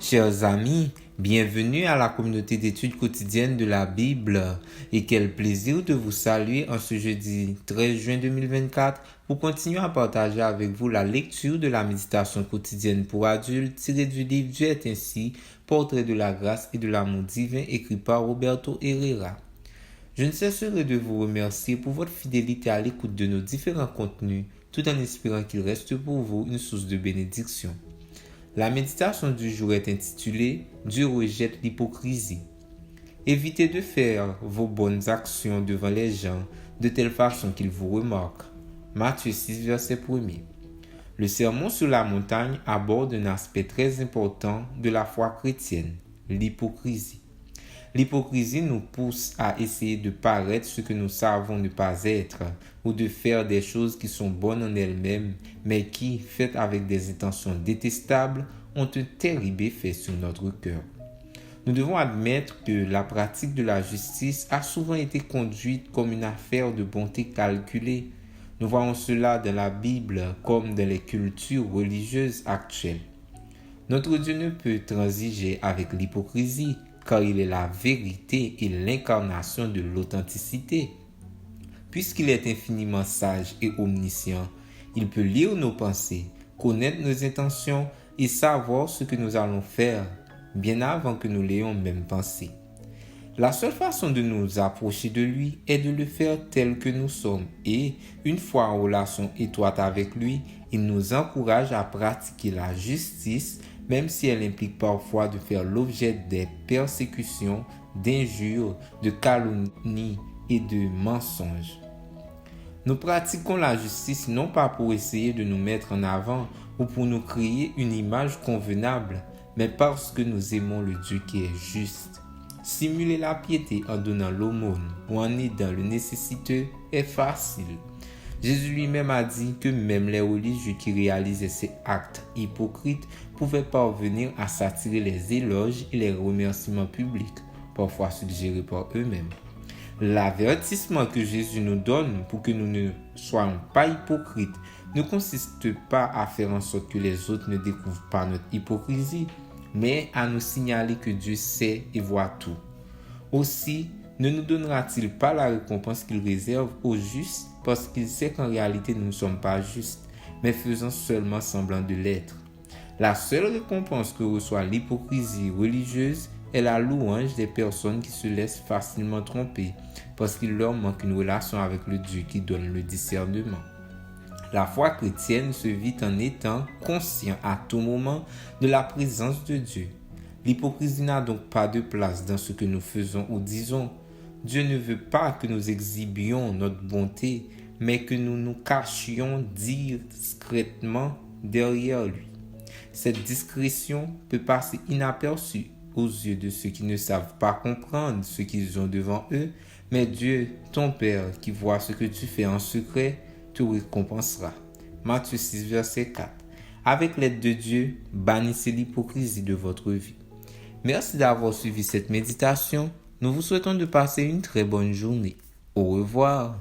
Chers amis, bienvenue à la communauté d'études quotidiennes de la Bible et quel plaisir de vous saluer en ce jeudi 13 juin 2024 pour continuer à partager avec vous la lecture de la méditation quotidienne pour adultes tirée du livre Dieu est ainsi, portrait de la grâce et de l'amour divin écrit par Roberto Herrera. Je ne cesserai de vous remercier pour votre fidélité à l'écoute de nos différents contenus tout en espérant qu'il reste pour vous une source de bénédiction. La méditation du jour est intitulée « Dieu rejette l'hypocrisie ». Évitez de faire vos bonnes actions devant les gens de telle façon qu'ils vous remarquent. Matthieu 6, verset 1er. Le sermon sur la montagne aborde un aspect très important de la foi chrétienne, l'hypocrisie. L'hypocrisie nous pousse à essayer de paraître ce que nous savons ne pas être ou de faire des choses qui sont bonnes en elles-mêmes, mais qui, faites avec des intentions détestables, ont un terrible effet sur notre cœur. Nous devons admettre que la pratique de la justice a souvent été conduite comme une affaire de bonté calculée. Nous voyons cela dans la Bible comme dans les cultures religieuses actuelles. Notre Dieu ne peut transiger avec l'hypocrisie, car il est la vérité et l'incarnation de l'authenticité. Puisqu'il est infiniment sage et omniscient, il peut lire nos pensées, connaître nos intentions et savoir ce que nous allons faire, bien avant que nous l'ayons même pensé. La seule façon de nous approcher de lui est de le faire tel que nous sommes et, une fois en relation étroite avec lui, il nous encourage à pratiquer la justice, même si elle implique parfois de faire l'objet des persécutions, d'injures, de calomnies et de mensonges. Nous pratiquons la justice non pas pour essayer de nous mettre en avant ou pour nous créer une image convenable, mais parce que nous aimons le Dieu qui est juste. Simuler la piété en donnant l'aumône ou en aidant le nécessiteux est facile. Jésus lui-même a dit que même les religieux qui réalisaient ces actes hypocrites pouvaient parvenir à s'attirer les éloges et les remerciements publics, parfois suggérés par eux-mêmes. L'avertissement que Jésus nous donne pour que nous ne soyons pas hypocrites ne consiste pas à faire en sorte que les autres ne découvrent pas notre hypocrisie, mais à nous signaler que Dieu sait et voit tout. Aussi, ne nous donnera-t-il pas la récompense qu'il réserve aux justes parce qu'il sait qu'en réalité nous ne sommes pas justes, mais faisons seulement semblant de l'être. La seule récompense que reçoit l'hypocrisie religieuse est la louange des personnes qui se laissent facilement tromper parce qu'il leur manque une relation avec le Dieu qui donne le discernement. La foi chrétienne se vit en étant conscient à tout moment de la présence de Dieu. L'hypocrisie n'a donc pas de place dans ce que nous faisons ou disons. Dieu ne veut pas que nous exhibions notre bonté, mais que nous nous cachions discrètement derrière lui. Cette discrétion peut passer inaperçue aux yeux de ceux qui ne savent pas comprendre ce qu'ils ont devant eux, mais Dieu, ton Père, qui voit ce que tu fais en secret, te récompensera. Matthieu 6, verset 4. Avec l'aide de Dieu, bannissez l'hypocrisie de votre vie. Merci d'avoir suivi cette méditation. Nous vous souhaitons de passer une très bonne journée. Au revoir.